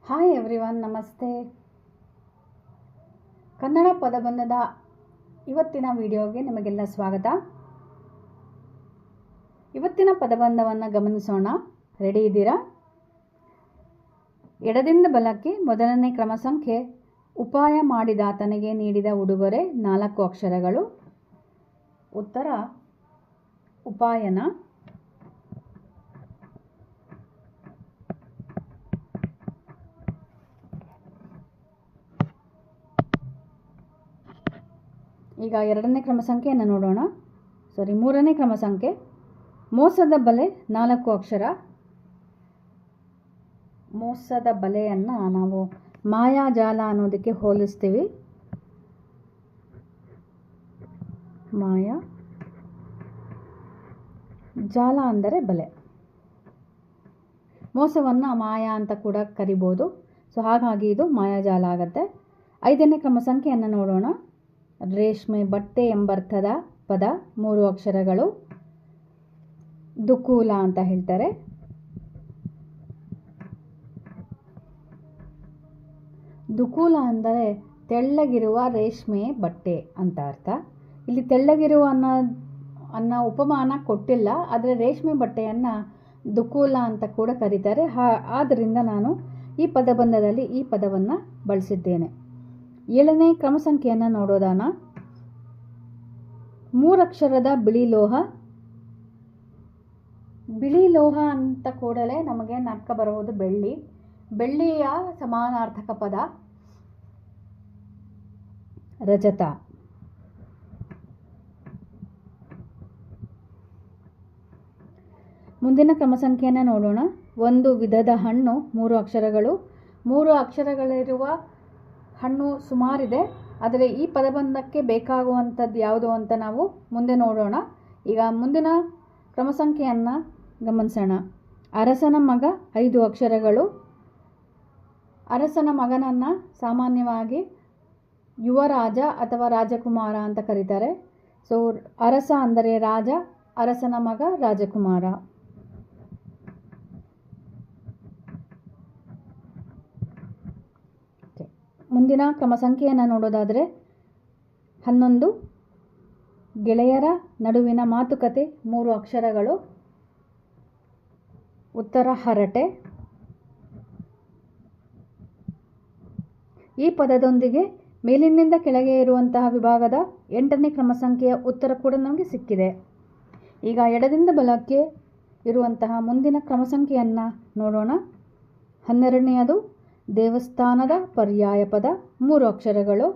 Hi everyone, ನಮಸ್ತೆ. ಕನ್ನಡ ಪದಬಂಧದ ಇವತ್ತಿನ ವಿಡಿಯೋಗೆ ನಿಮಗೆಲ್ಲ ಸ್ವಾಗತ. ಇವತ್ತಿನ ಪದಬಂಧವನ್ನು ಗಮನಿಸೋಣ. ರೆಡಿ ಇದ್ದೀರಾ? ಎಡದಿಂದ ಬಲಕ್ಕೆ ಮೊದಲನೇ ಕ್ರಮ ಸಂಖ್ಯೆ. ಉಪಾಯ ಮಾಡಿದಾತನಿಗೆ ನೀಡಿದ ಉಡುಗೊರೆ 4 ಅಕ್ಷರಗಳು. ಉತ್ತರ ಉಪಾಯನ. ಈಗ ಎರಡನೇ ಕ್ರಮ ಸಂಖ್ಯೆಯನ್ನು ನೋಡೋಣ. ಮೂರನೇ ಕ್ರಮ ಸಂಖ್ಯೆ. ಮೋಸದ ಬಲೆ 4 ಅಕ್ಷರ. ಮೋಸದ ಬಲೆಯನ್ನು ನಾವು ಮಾಯಾಜಾಲ ಅನ್ನೋದಕ್ಕೆ ಹೋಲಿಸ್ತೀವಿ. ಮಾಯಾ ಜಾಲ ಅಂದರೆ ಬಲೆ. ಮೋಸವನ್ನು ಮಾಯಾ ಅಂತ ಕೂಡ ಕರಿಬೋದು. ಹಾಗಾಗಿ ಇದು ಮಾಯಾಜಾಲ ಆಗುತ್ತೆ. 5ನೇ ಕ್ರಮ ಸಂಖ್ಯೆಯನ್ನು ನೋಡೋಣ. ರೇಷ್ಮೆ ಬಟ್ಟೆ ಎಂಬರ್ಥದ ಪದ 3 ಅಕ್ಷರಗಳು. ದುಕೂಲ ಅಂತ ಹೇಳ್ತಾರೆ. ದುಕೂಲ ಅಂದರೆ ತೆಳ್ಳಗಿರುವ ರೇಷ್ಮೆ ಬಟ್ಟೆ ಅಂತ ಅರ್ಥ. ಇಲ್ಲಿ ತೆಳ್ಳಗಿರುವ ಅನ್ನೋ ಉಪಮಾನ ಕೊಟ್ಟಿಲ್ಲ, ಆದರೆ ರೇಷ್ಮೆ ಬಟ್ಟೆಯನ್ನು ದುಕೂಲ ಅಂತ ಕೂಡ ಕರೀತಾರೆ. ಆದ್ದರಿಂದ ನಾನು ಈ ಪದಬಂಧದಲ್ಲಿ ಈ ಪದವನ್ನು ಬಳಸಿದ್ದೇನೆ. 7ನೇ ಕ್ರಮ ಸಂಖ್ಯೆಯನ್ನು ನೋಡೋದಾನ. 3 ಅಕ್ಷರದ ಬಿಳಿ ಲೋಹ. ಬಿಳಿ ಲೋಹ ಅಂತ ಕೂಡಲೇ ನಮಗೆ ನಕ್ಕ ಬರುವುದು ಬೆಳ್ಳಿ. ಬೆಳ್ಳಿಯ ಸಮಾನಾರ್ಥಕ ಪದ ರಜತ. ಮುಂದಿನ ಕ್ರಮ ಸಂಖ್ಯೆಯನ್ನು ನೋಡೋಣ. 1 ವಿಧದ ಹಣ್ಣು 3 ಅಕ್ಷರಗಳು. 3 ಅಕ್ಷರಗಳಿರುವ ಹಣ್ಣು ಸುಮಾರಿದೆ, ಆದರೆ ಈ ಪದಬಂಧಕ್ಕೆ ಬೇಕಾಗುವಂಥದ್ದು ಯಾವುದು ಅಂತ ನಾವು ಮುಂದೆ ನೋಡೋಣ. ಈಗ ಮುಂದಿನ ಕ್ರಮ ಸಂಖ್ಯೆಯನ್ನು ಗಮನಿಸೋಣ. ಅರಸನ ಮಗ 5 ಅಕ್ಷರಗಳು. ಅರಸನ ಮಗನನ್ನು ಸಾಮಾನ್ಯವಾಗಿ ಯುವರಾಜ ಅಥವಾ ರಾಜಕುಮಾರ ಅಂತ ಕರೀತಾರೆ. ಅರಸ ಅಂದರೆ ರಾಜ, ಅರಸನ ಮಗ ರಾಜಕುಮಾರ. ಮುಂದಿನ ಕ್ರಮ ಸಂಖ್ಯೆಯನ್ನು ನೋಡೋದಾದರೆ 11 ಗೆಳೆಯರ ನಡುವಿನ ಮಾತುಕತೆ 3 ಅಕ್ಷರಗಳು. ಉತ್ತರ ಹರಟೆ. ಈ ಪದದೊಂದಿಗೆ ಮೇಲಿನಿಂದ ಕೆಳಗೆ ಇರುವಂತಹ ವಿಭಾಗದ 8ನೇ ಕ್ರಮ ಸಂಖ್ಯೆಯ ಉತ್ತರ ಕೂಡ ನಮಗೆ ಸಿಕ್ಕಿದೆ. ಈಗ ಎಡದಿಂದ ಬಲಕ್ಕೆ ಇರುವಂತಹ ಮುಂದಿನ ಕ್ರಮ ಸಂಖ್ಯೆಯನ್ನು ನೋಡೋಣ. 12ನೇದು ದೇವಸ್ಥಾನದ ಪರ್ಯಾಯ ಪದ 3 ಅಕ್ಷರಗಳು.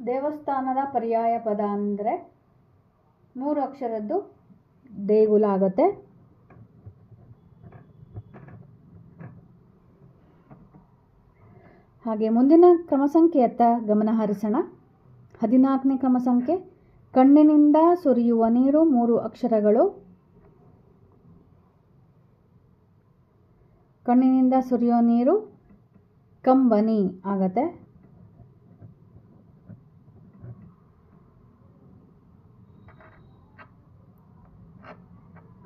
ದೇವಸ್ಥಾನದ ಪರ್ಯಾಯ ಪದ ಅಂದರೆ 3 ಅಕ್ಷರದ್ದು ದೇಗುಲ ಆಗುತ್ತೆ. ಹಾಗೆ ಮುಂದಿನ ಕ್ರಮ ಸಂಖ್ಯೆಯತ್ತ ಗಮನ ಹರಿಸೋಣ. 14ನೇ ಕ್ರಮ ಸಂಖ್ಯೆ. ಕಣ್ಣಿನಿಂದ ಸುರಿಯುವ ನೀರು 3 ಅಕ್ಷರಗಳು. ಕಣ್ಣಿನಿಂದ ಸುರಿಯುವ ನೀರು ಕಂಬನಿ ಆಗತ್ತೆ.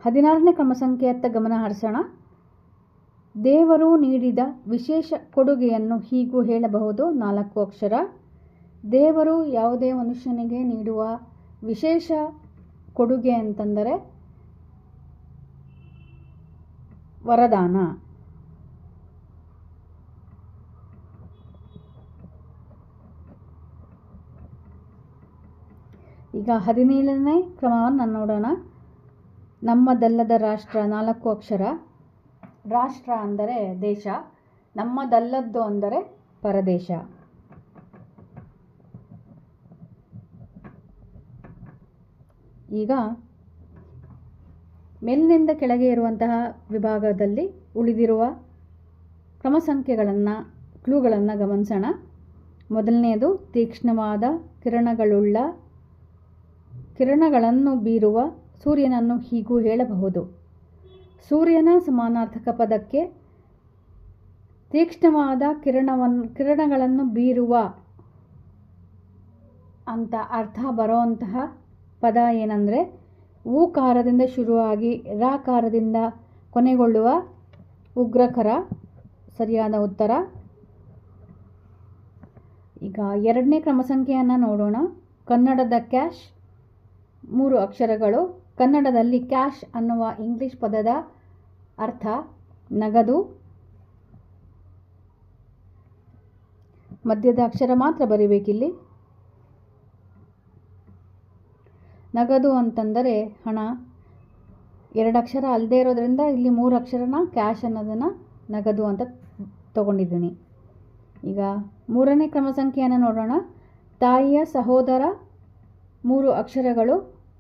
16ನೇ ಕ್ರಮ ಸಂಖ್ಯೆಯತ್ತ ಗಮನ ಹರಿಸೋಣ. ದೇವರು ನೀಡಿದ ವಿಶೇಷ ಕೊಡುಗೆಯನ್ನು ಹೀಗೂ ಹೇಳಬಹುದು 4 ಅಕ್ಷರ. ದೇವರು ಯಾವುದೇ ಮನುಷ್ಯನಿಗೆ ನೀಡುವ ವಿಶೇಷ ಕೊಡುಗೆ ಅಂತಂದರೆ ವರದಾನ. ಈಗ 17ನೇ ಕ್ರಮವನ್ನು ನೋಡೋಣ. ನಮ್ಮದಲ್ಲದ ರಾಷ್ಟ್ರ 4 ಅಕ್ಷರ. ರಾಷ್ಟ್ರ ಅಂದರೆ ದೇಶ, ನಮ್ಮದಲ್ಲದ್ದು ಅಂದರೆ ಪರದೇಶ. ಈಗ ಮೇಲಿನಿಂದ ಕೆಳಗೆ ಇರುವಂತಹ ವಿಭಾಗದಲ್ಲಿ ಉಳಿದಿರುವ ಕ್ರಮ ಸಂಖ್ಯೆಗಳನ್ನು ಕ್ಲೂಗಳನ್ನು ಗಮನಿಸೋಣ. ಮೊದಲನೆಯದು ತೀಕ್ಷ್ಣವಾದ ಕಿರಣಗಳನ್ನು ಬೀರುವ ಸೂರ್ಯನನ್ನು ಹೀಗೂ ಹೇಳಬಹುದು. ಸೂರ್ಯನ ಸಮಾನಾರ್ಥಕ ಪದಕ್ಕೆ ತೀಕ್ಷ್ಣವಾದ ಕಿರಣಗಳನ್ನು ಬೀರುವ ಅಂತ ಅರ್ಥ ಬರುವಂತಹ ಪದ ಏನಂದರೆ ಊಕಾರದಿಂದ ಶುರುವಾಗಿ ರಾಕಾರದಿಂದ ಕೊನೆಗೊಳ್ಳುವ ಉಗ್ರಕರ ಸರಿಯಾದ ಉತ್ತರ. ಈಗ ಎರಡನೇ ಕ್ರಮ ಸಂಖ್ಯೆಯನ್ನು ನೋಡೋಣ. ಕನ್ನಡದ ಕ್ಯಾಶ್ 3 ಅಕ್ಷರಗಳು. ಕನ್ನಡದಲ್ಲಿ ಕ್ಯಾಶ್ ಅನ್ನುವ ಇಂಗ್ಲಿಷ್ ಪದದ ಅರ್ಥ ನಗದು. ಮಧ್ಯದ ಅಕ್ಷರ ಮಾತ್ರ ಬರಿಬೇಕಿಲ್ಲಿ. ನಗದು ಅಂತಂದರೆ ಹಣ. 2 ಅಕ್ಷರ ಅಲ್ಲದೆ ಇರೋದ್ರಿಂದ ಇಲ್ಲಿ 3 ಅಕ್ಷರನ ಕ್ಯಾಶ್ ಅನ್ನೋದನ್ನು ನಗದು ಅಂತ ತಗೊಂಡಿದ್ದೀನಿ. ಈಗ ಮೂರನೇ ಕ್ರಮ ಸಂಖ್ಯೆಯನ್ನು ನೋಡೋಣ. ತಾಯಿಯ ಸಹೋದರ 3 ಅಕ್ಷರಗಳು.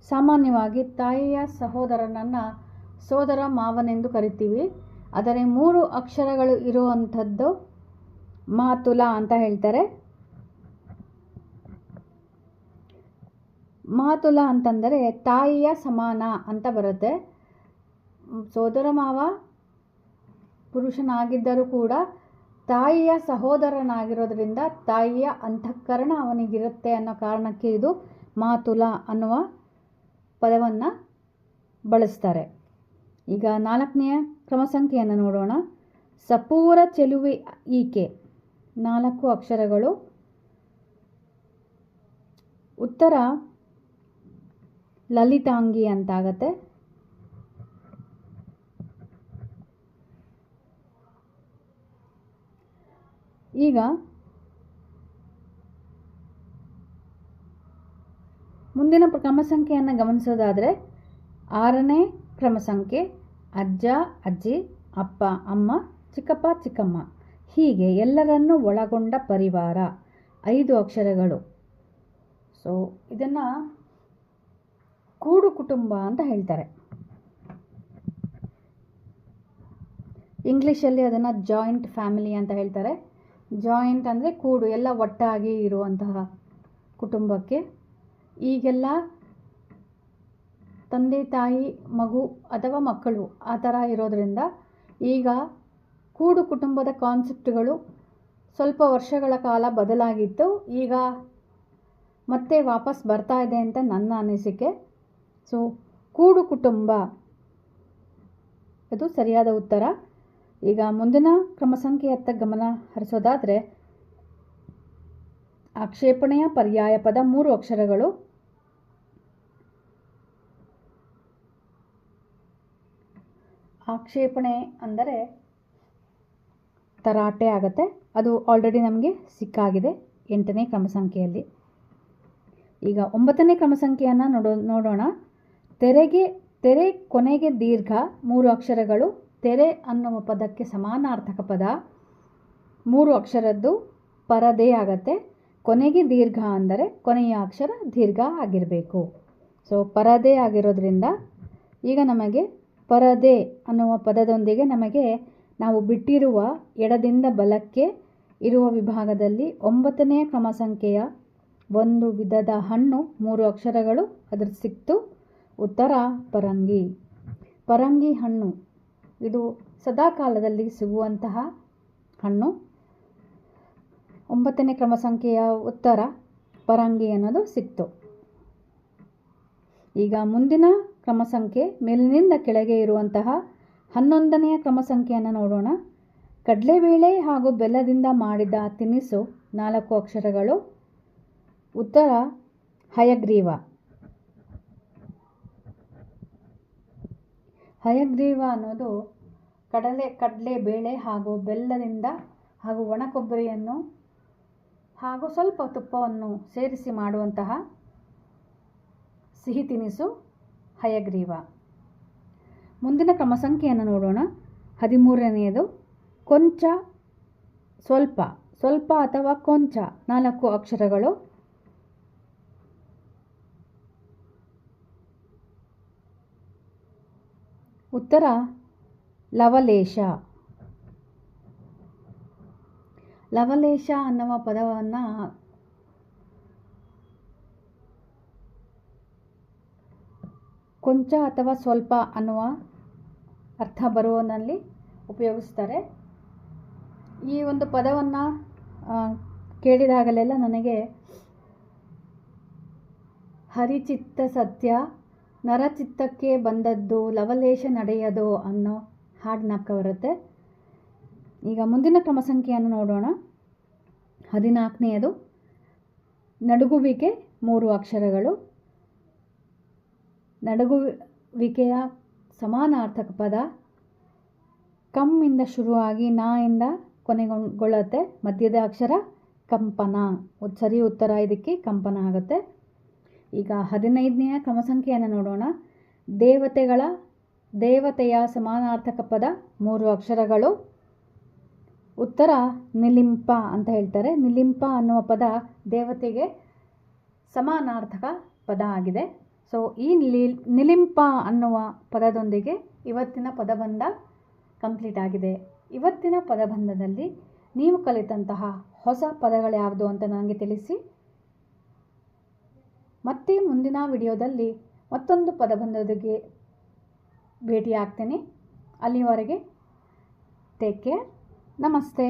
ಸಾಮಾನ್ಯವಾಗಿ ತಾಯಿಯ ಸಹೋದರನನ್ನು ಸೋದರ ಮಾವನೆಂದು ಕರಿತೀವಿ. ಆದರೆ 3 ಅಕ್ಷರಗಳು ಇರುವಂಥದ್ದು ಮಾತುಲ ಅಂತ ಹೇಳ್ತಾರೆ. ಮಾತುಲ ಅಂತಂದರೆ ತಾಯಿಯ ಸಮಾನ ಅಂತ ಬರುತ್ತೆ. ಸೋದರ ಮಾವ ಪುರುಷನಾಗಿದ್ದರೂ ಕೂಡ ತಾಯಿಯ ಸಹೋದರನಾಗಿರೋದ್ರಿಂದ ತಾಯಿಯ ಅಂತಃಕರಣ ಅವನಿಗಿರುತ್ತೆ ಅನ್ನೋ ಕಾರಣಕ್ಕೆ ಇದು ಮಾತುಲ ಅನ್ನುವ ಪದವನ್ನು ಬಳಸ್ತಾರೆ. ಈಗ 4ನೇ ಕ್ರಮ ಸಂಖ್ಯೆಯನ್ನು ನೋಡೋಣ. ಸಪೂರ ಚೆಲುವೆ ಈಕೆ 4 ಅಕ್ಷರಗಳು. ಉತ್ತರ ಲಲಿತಾಂಗಿ ಅಂತಾಗತ್ತೆ. ಈಗ ಮುಂದಿನ ಕ್ರಮ ಸಂಖ್ಯೆಯನ್ನು ಗಮನಿಸೋದಾದರೆ 6ನೇ ಕ್ರಮ ಸಂಖ್ಯೆ ಅಜ್ಜ ಅಜ್ಜಿ ಅಪ್ಪ ಅಮ್ಮ ಚಿಕ್ಕಪ್ಪ ಚಿಕ್ಕಮ್ಮ ಹೀಗೆ ಎಲ್ಲರನ್ನೂ ಒಳಗೊಂಡ ಪರಿವಾರ 5 ಅಕ್ಷರಗಳು. ಸೊ ಇದನ್ನು ಕೂಡು ಕುಟುಂಬ ಅಂತ ಹೇಳ್ತಾರೆ. ಇಂಗ್ಲೀಷಲ್ಲಿ ಅದನ್ನು ಜಾಯಿಂಟ್ ಫ್ಯಾಮಿಲಿ ಅಂತ ಹೇಳ್ತಾರೆ. ಜಾಯಿಂಟ್ ಅಂದರೆ ಕೂಡು, ಎಲ್ಲ ಒಟ್ಟಾಗಿ ಇರುವಂತಹ ಕುಟುಂಬಕ್ಕೆ. ಈಗೆಲ್ಲ ತಂದೆ ತಾಯಿ ಮಗು ಅಥವಾ ಮಕ್ಕಳು ಆ ಥರ ಇರೋದರಿಂದ ಈಗ ಕೂಡು ಕುಟುಂಬದ ಕಾನ್ಸೆಪ್ಟ್ಗಳು ಸ್ವಲ್ಪ ವರ್ಷಗಳ ಕಾಲ ಬದಲಾಗಿತ್ತು. ಈಗ ಮತ್ತೆ ವಾಪಸ್ ಬರ್ತಾ ಇದೆ ಅಂತ ನನ್ನ ಅನಿಸಿಕೆ. ಸೊ ಕೂಡು ಕುಟುಂಬ ಅದು ಸರಿಯಾದ ಉತ್ತರ. ಈಗ ಮುಂದಿನ ಕ್ರಮ ಸಂಖ್ಯೆಯತ್ತ ಗಮನ ಹರಿಸೋದಾದರೆ ಆಕ್ಷೇಪಣೆಯ ಪರ್ಯಾಯ ಪದ 3 ಅಕ್ಷರಗಳು. ಆಕ್ಷೇಪಣೆ ಅಂದರೆ ತರಾಟೆ ಆಗುತ್ತೆ. ಅದು ಆಲ್ರೆಡಿ ನಮಗೆ ಸಿಕ್ಕಾಗಿದೆ 8ನೇ ಕ್ರಮ ಸಂಖ್ಯೆಯಲ್ಲಿ. ಈಗ 9ನೇ ಕ್ರಮ ಸಂಖ್ಯೆಯನ್ನು ನೋಡೋಣ. ತೆರೆ ಕೊನೆಗೆ ದೀರ್ಘ 3 ಅಕ್ಷರಗಳು. ತೆರೆ ಅನ್ನುವ ಪದಕ್ಕೆ ಸಮಾನಾರ್ಥಕ ಪದ 3 ಅಕ್ಷರದ್ದು ಪರದೆ ಆಗತ್ತೆ. ಕೊನೆಗೆ ದೀರ್ಘ ಅಂದರೆ ಕೊನೆಯ ಅಕ್ಷರ ದೀರ್ಘ ಆಗಿರಬೇಕು. ಸೊ ಪರದೆ ಆಗಿರೋದ್ರಿಂದ ಈಗ ನಮಗೆ ಪರದೆ ಅನ್ನುವ ಪದದೊಂದಿಗೆ ನಮಗೆ ನಾವು ಬಿಟ್ಟಿರುವ ಎಡದಿಂದ ಬಲಕ್ಕೆ ಇರುವ ವಿಭಾಗದಲ್ಲಿ 9ನೇ ಕ್ರಮ ಸಂಖ್ಯೆಯ ಒಂದು ವಿಧದ ಹಣ್ಣು 3 ಅಕ್ಷರಗಳು ಅದರ ಸಿಕ್ತು. ಉತ್ತರ ಪರಂಗಿ. ಪರಂಗಿ ಹಣ್ಣು ಇದು ಸದಾಕಾಲದಲ್ಲಿ ಸಿಗುವಂತಹ ಹಣ್ಣು. 9ನೇ ಕ್ರಮ ಸಂಖ್ಯೆಯ ಉತ್ತರ ಪರಂಗಿ ಅನ್ನೋದು ಸಿಕ್ತು. ಈಗ ಮುಂದಿನ ಕ್ರಮ ಸಂಖ್ಯೆ ಮೇಲಿನಿಂದ ಕೆಳಗೆ ಇರುವಂತಹ 11ನೆಯ ಕ್ರಮ ಸಂಖ್ಯೆಯನ್ನು ನೋಡೋಣ. ಕಡಲೆಬೇಳೆ ಹಾಗೂ ಬೆಲ್ಲದಿಂದ ಮಾಡಿದ ತಿನಿಸು 4 ಅಕ್ಷರಗಳು. ಉತ್ತರ ಹಯಗ್ರೀವ. ಹಯಗ್ರೀವ ಅನ್ನೋದು ಕಡಲೆ ಬೇಳೆ ಹಾಗೂ ಬೆಲ್ಲದಿಂದ ಹಾಗೂ ಒಣ ಕೊಬ್ಬರಿಯನ್ನು ಹಾಗೂ ಸ್ವಲ್ಪ ತುಪ್ಪವನ್ನು ಸೇರಿಸಿ ಮಾಡುವಂತಹ ಸಿಹಿ ತಿನಿಸು ಹಯಗ್ರೀವ. ಮುಂದಿನ ಕ್ರಮ ಸಂಖ್ಯೆಯನ್ನು ನೋಡೋಣ. 13ನೆಯದು ಕೊಂಚ ಸ್ವಲ್ಪ ಅಥವಾ ಕೊಂಚ 4 ಅಕ್ಷರಗಳು. ಉತ್ತರ ಲವಲೇಶ. ಲವಲೇಶ ಅನ್ನುವ ಪದವನ್ನು ಕೊಂಚ ಅಥವಾ ಸ್ವಲ್ಪ ಅನ್ನುವ ಅರ್ಥ ಬರುವಲ್ಲಿ ಉಪಯೋಗಿಸ್ತಾರೆ. ಈ ಒಂದು ಪದವನ್ನು ಕೇಳಿದಾಗಲೆಲ್ಲ ನನಗೆ ಹರಿಚಿತ್ತ ಸತ್ಯ ನರಚಿತ್ತಕ್ಕೆ ಬಂದದ್ದು ಲವಲೇಶ ನಡೆಯದು ಅನ್ನೋ ಹಾಡು ಜ್ಞಾಪಕ ಬರುತ್ತೆ. ಈಗ ಮುಂದಿನ ಕ್ರಮ ಸಂಖ್ಯೆಯನ್ನು ನೋಡೋಣ. 14ನೇಯದು ನಡುಗುವಿಕೆ 3 ಅಕ್ಷರಗಳು. ನಡುಗುವಿಕೆಯ ಸಮಾನಾರ್ಥಕ ಪದ ಕಮ್ ಇಂದ ಶುರುವಾಗಿ ನಾ ಇಂದ ಕೊನೆಗೊಳ್ಳುತ್ತೆ. ಮಧ್ಯದ ಅಕ್ಷರ ಕಂಪನ. ಸರಿ ಉತ್ತರ ಇದಕ್ಕೆ ಕಂಪನ ಆಗುತ್ತೆ. ಈಗ 15ನೇಯ ಕ್ರಮ ಸಂಖ್ಯೆಯನ್ನು ನೋಡೋಣ. ದೇವತೆಯ ಸಮಾನಾರ್ಥಕ ಪದ 3 ಅಕ್ಷರಗಳು. ಉತ್ತರ ನಿಲಿಂಪ ಅಂತ ಹೇಳ್ತಾರೆ. ನಿಲಿಂಪ ಅನ್ನುವ ಪದ ದೇವತೆಗೆ ಸಮಾನಾರ್ಥಕ ಪದ ಆಗಿದೆ. ಸೊ ಈ ನಿಲಿಂಪ ಅನ್ನುವ ಪದದೊಂದಿಗೆ ಇವತ್ತಿನ ಪದಬಂಧ ಕಂಪ್ಲೀಟ್ ಆಗಿದೆ. ಇವತ್ತಿನ ಪದಬಂಧದಲ್ಲಿ ನೀವು ಕಲಿತಂತಹ ಹೊಸ ಪದಗಳು ಯಾವುದು ಅಂತ ನನಗೆ ತಿಳಿಸಿ. ಮತ್ತೆ ಮುಂದಿನ ವಿಡಿಯೋದಲ್ಲಿ ಮತ್ತೊಂದು ಪದಬಂಧದೊಂದಿಗೆ ಭೇಟಿ ಆಗ್ತೀನಿ. ಅಲ್ಲಿವರೆಗೆ ಟೇಕ್ ಕೇರ್. ನಮಸ್ತೆ.